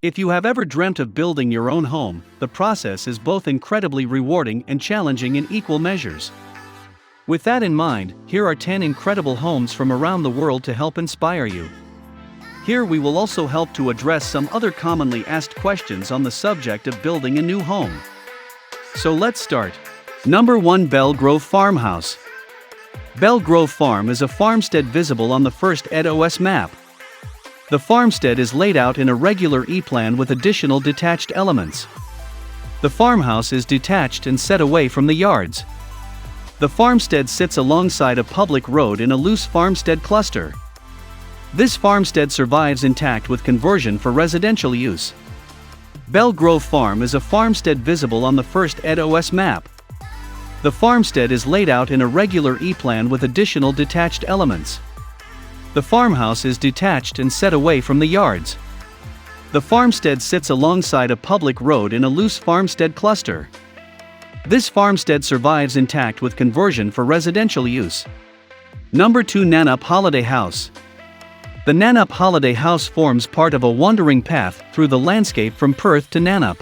If you have ever dreamt of building your own home, the process is both incredibly rewarding and challenging in equal measures. With that in mind, here are 10 incredible homes from around the world to help inspire you. Here we will also help to address some other commonly asked questions on the subject of building a new home. So let's start. Number 1, Belle Grove Farmhouse. Belle Grove Farm is a farmstead visible on the first EDOS map. The farmstead is laid out in a regular E-plan with additional detached elements. The farmhouse is detached and set away from the yards. The farmstead sits alongside a public road in a loose farmstead cluster. This farmstead survives intact with conversion for residential use. Belle Grove Farm is a farmstead visible on the first EDOS map. The farmstead is laid out in a regular E-plan with additional detached elements. The farmhouse is detached and set away from the yards. The farmstead sits alongside a public road in a loose farmstead cluster. This farmstead survives intact with conversion for residential use. Number 2, Nannup Holiday House. The Nannup Holiday House forms part of a wandering path through the landscape from Perth to Nannup.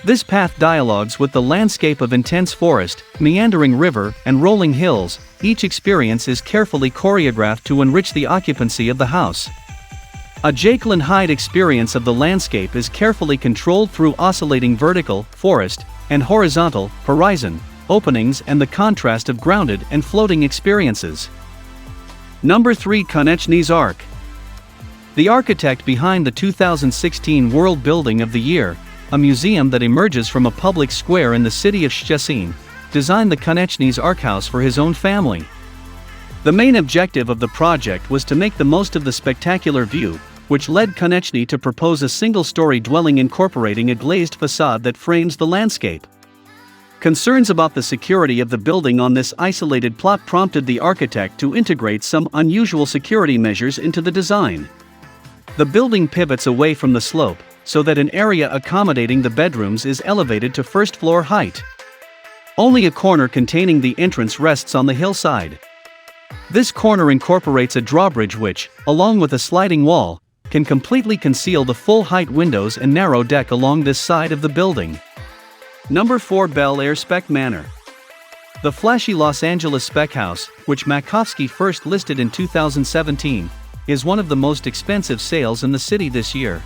This path dialogues with the landscape of intense forest, meandering river, and rolling hills. Each experience is carefully choreographed to enrich the occupancy of the house. A Jekyll and Hyde experience of the landscape is carefully controlled through oscillating vertical, forest, and horizontal, horizon, openings and the contrast of grounded and floating experiences. Number 3, Konechny's Ark. The architect behind the 2016 World Building of the Year, a museum that emerges from a public square in the city of Szczecin, designed the Konechny's Ark House for his own family. The main objective of the project was to make the most of the spectacular view, which led Konechny to propose a single-story dwelling incorporating a glazed facade that frames the landscape. Concerns about the security of the building on this isolated plot prompted the architect to integrate some unusual security measures into the design. The building pivots away from the slope, so that an area accommodating the bedrooms is elevated to first-floor height. Only a corner containing the entrance rests on the hillside. This corner incorporates a drawbridge which, along with a sliding wall, can completely conceal the full-height windows and narrow deck along this side of the building. Number 4, Bel Air Spec Manor. The flashy Los Angeles spec house, which Makovsky first listed in 2017, is one of the most expensive sales in the city this year.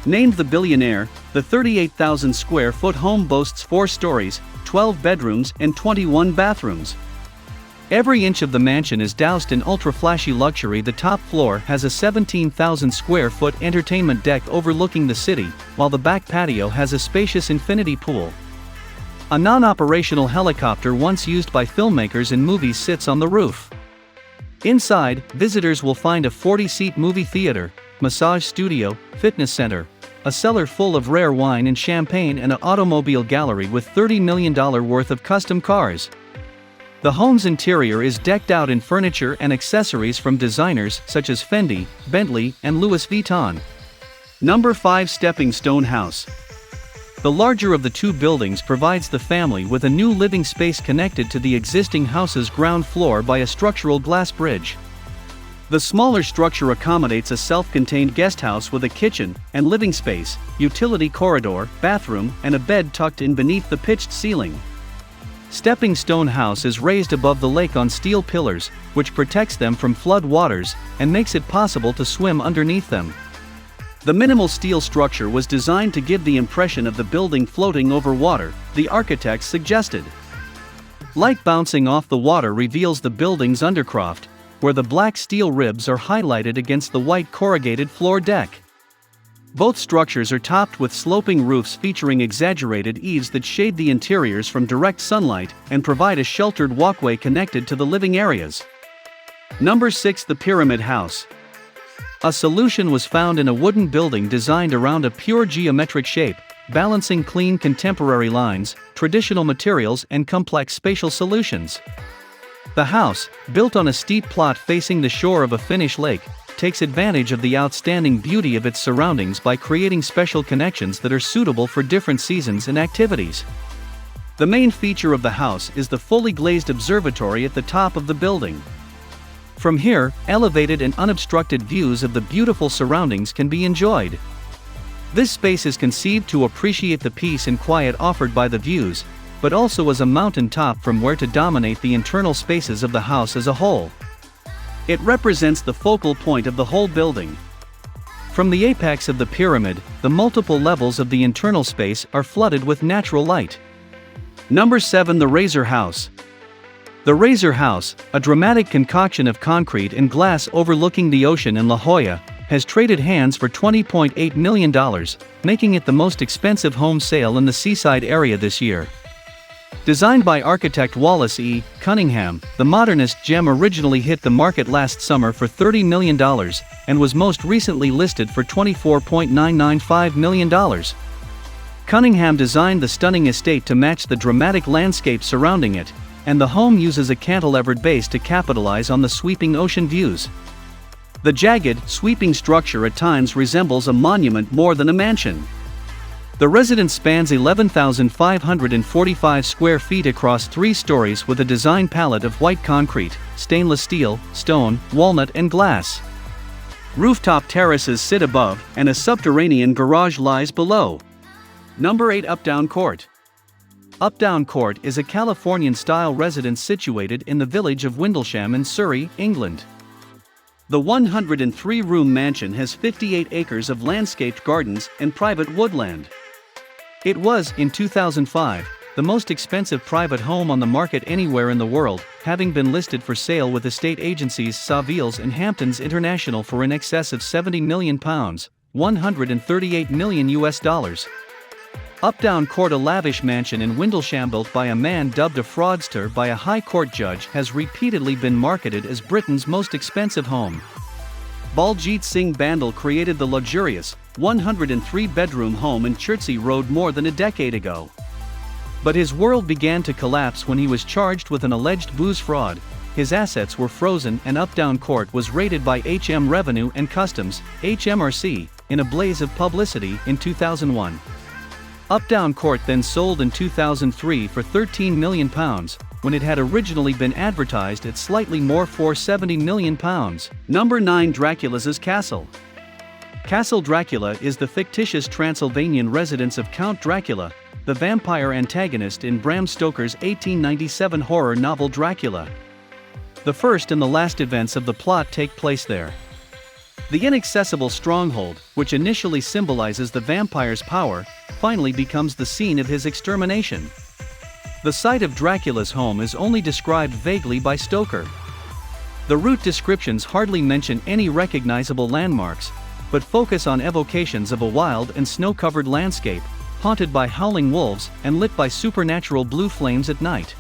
Named the Billionaire, the 38,000 square foot home boasts 4 stories, 12 bedrooms and 21 bathrooms. Every inch of the mansion is doused in ultra-flashy luxury. The top floor has a 17,000 square foot entertainment deck overlooking the city, while the back patio has a spacious infinity pool. A non-operational helicopter once used by filmmakers in movies sits on the roof. Inside, visitors will find a 40-seat movie theater, massage studio, fitness center, a cellar full of rare wine and champagne and an automobile gallery with $30 million worth of custom cars. The home's interior is decked out in furniture and accessories from designers such as Fendi, Bentley, and Louis Vuitton. Number 5, Stepping Stone House. The larger of the two buildings provides the family with a new living space connected to the existing house's ground floor by a structural glass bridge. The smaller structure accommodates a self-contained guest house with a kitchen and living space, utility corridor, bathroom, and a bed tucked in beneath the pitched ceiling. Stepping Stone House is raised above the lake on steel pillars, which protects them from flood waters and makes it possible to swim underneath them. The minimal steel structure was designed to give the impression of the building floating over water, the architects suggested. Light bouncing off the water reveals the building's undercroft, where the black steel ribs are highlighted against the white corrugated floor deck. Both structures are topped with sloping roofs featuring exaggerated eaves that shade the interiors from direct sunlight and provide a sheltered walkway connected to the living areas. Number 6, the Pyramid House. A solution was found in a wooden building designed around a pure geometric shape, balancing clean contemporary lines, traditional materials and complex spatial solutions. The house, built on a steep plot facing the shore of a Finnish lake, takes advantage of the outstanding beauty of its surroundings by creating special connections that are suitable for different seasons and activities. The main feature of the house is the fully glazed observatory at the top of the building. From here, elevated and unobstructed views of the beautiful surroundings can be enjoyed. This space is conceived to appreciate the peace and quiet offered by the views, but also as a mountain top from where to dominate the internal spaces of the house as a whole. It represents the focal point of the whole building. From the apex of the pyramid, the multiple levels of the internal space are flooded with natural light. Number 7. The Razor House. The Razor House, a dramatic concoction of concrete and glass overlooking the ocean in La Jolla, has traded hands for $20.8 million, making it the most expensive home sale in the seaside area this year. Designed by architect Wallace E. Cunningham, the modernist gem originally hit the market last summer for $30 million and was most recently listed for $24.995 million. Cunningham designed the stunning estate to match the dramatic landscape surrounding it, and the home uses a cantilevered base to capitalize on the sweeping ocean views. The jagged, sweeping structure at times resembles a monument more than a mansion. The residence spans 11,545 square feet across 3 stories with a design palette of white concrete, stainless steel, stone, walnut and glass. Rooftop terraces sit above, and a subterranean garage lies below. Number 8. Uptown Court. Uptown Court is a Californian-style residence situated in the village of Windlesham in Surrey, England. The 103-room mansion has 58 acres of landscaped gardens and private woodland. It was, in 2005, the most expensive private home on the market anywhere in the world, having been listed for sale with estate agencies Savills and Hamptons International for in excess of £70 million, $138 million. Uptown Court, a lavish mansion in Windlesham built by a man dubbed a fraudster by a high court judge, has repeatedly been marketed as Britain's most expensive home. Baljit Singh Bandal created the luxurious, 103-bedroom home in Chertsey Road more than a decade ago. But his world began to collapse when he was charged with an alleged booze fraud. His assets were frozen and Uptown Court was raided by HM Revenue and Customs, HMRC, in a blaze of publicity in 2001. Uptown Court then sold in 2003 for £13 million, when it had originally been advertised at slightly more for £70 million. Number 9. Dracula's Castle. Castle Dracula is the fictitious Transylvanian residence of Count Dracula, the vampire antagonist in Bram Stoker's 1897 horror novel Dracula. The first and the last events of the plot take place there. The inaccessible stronghold, which initially symbolizes the vampire's power, finally becomes the scene of his extermination. The site of Dracula's home is only described vaguely by Stoker. The route descriptions hardly mention any recognizable landmarks, but focus on evocations of a wild and snow-covered landscape, haunted by howling wolves and lit by supernatural blue flames at night.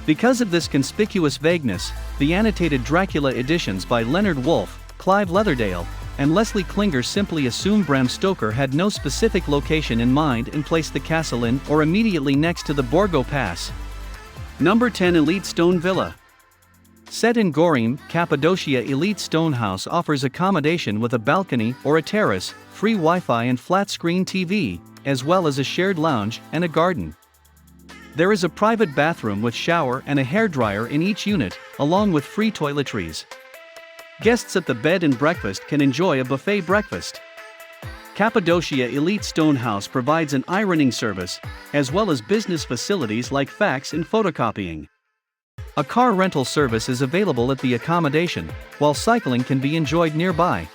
Because of this conspicuous vagueness, the annotated Dracula editions by Leonard Woolf, Clive Leatherdale, and Leslie Klinger simply assume Bram Stoker had no specific location in mind and placed the castle in or immediately next to the Borgo Pass. Number 10. Elite Stone Villa. Set in Gorim, Cappadocia, Elite Stone House offers accommodation with a balcony or a terrace, free Wi-Fi and flat-screen TV, as well as a shared lounge and a garden. There is a private bathroom with shower and a hairdryer in each unit, along with free toiletries. Guests at the bed and breakfast can enjoy a buffet breakfast. Cappadocia Elite Stone House provides an ironing service, as well as business facilities like fax and photocopying. A car rental service is available at the accommodation, while cycling can be enjoyed nearby.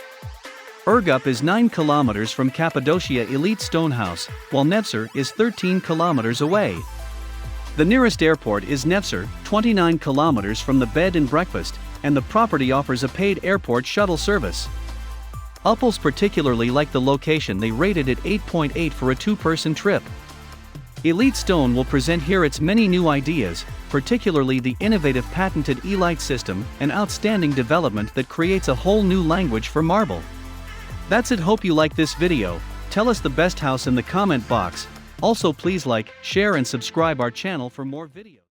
Urgup is 9 kilometers from Cappadocia Elite Stone House, while Nevşehir is 13 kilometers away. The nearest airport is Nevşehir, 29 kilometers from the bed and breakfast, and the property offers a paid airport shuttle service. Uppals particularly like the location. They rated it 8.8 for a 2-person trip. Elite Stone will present here its many new ideas, particularly the innovative patented E-Light system, an outstanding development that creates a whole new language for marble. That's it. Hope you like this video. Tell us the best house in the comment box. Also please like, share and subscribe our channel for more videos.